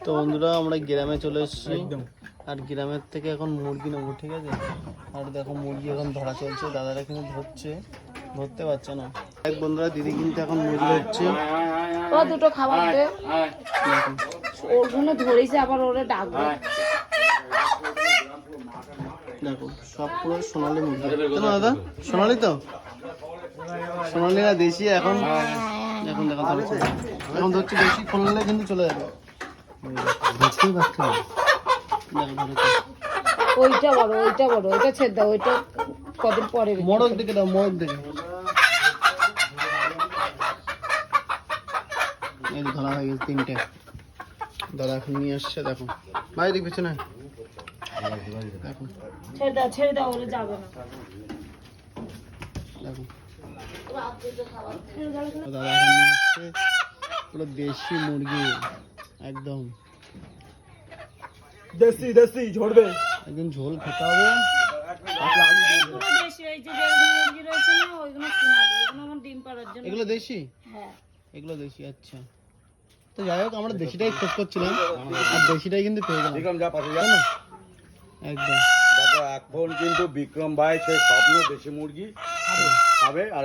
তো বন্ধুরা আমরা গ্রামে চলে এসেছি আর গ্রামের থেকে এখন মুরগি নেবো, ঠিক আছে। আর দেখো মুরগি এখন ধরা চলছে, দাদারা কিন্তু ধরতে পারছে না। এক বন্ধুরা দিদি কিন্তু এখন মুরগি হচ্ছে, ও দুটো খাবার দে, ওগুলো ধরেছে আবার ওরে ডাকবে। দেখো সব পুরো সোনালি মুরগি, কেন দাদা সোনালি? তো সোনালি না দেশি? এখন এখন দেখো ধরছে, এখন ধরছে দেশি, খুললে কিন্তু চলে যাবে। দেখতেই পাচ্ছ না, ওইটা বড়, ওইটা ছেড়ে দাও, ওইটা কদিন পরে। মোড়ক দিকে দাও, মোড়ক দিকে। এই ধরা হয়ে গেছে তিনটে, দাদা এখন নিয়ে আসছে। দেখো ভাই দিক পিছনে দেখো, ছেড়ে দাও, ওরে যাবে না। দেখো দাদা এখন নিয়ে আসছে পুরো দেশি মুরগি, একদম দেশি ঝরবে, একদম ঝোল খেতে হবে। এগুলো দেশি? হ্যাঁ এগুলো দেশি, আচ্ছা। তো যাই হোক আমরা দেশিটাই খোঁজ করছিলাম, আর দেশিটাই কিন্তু পেয়ে গেলাম। বিক্রম যা পাশে যা, একদম দেখো এখন কিন্তু বিক্রম ভাই সেই স্বপ্ন দেশি মুরগি খাবে আর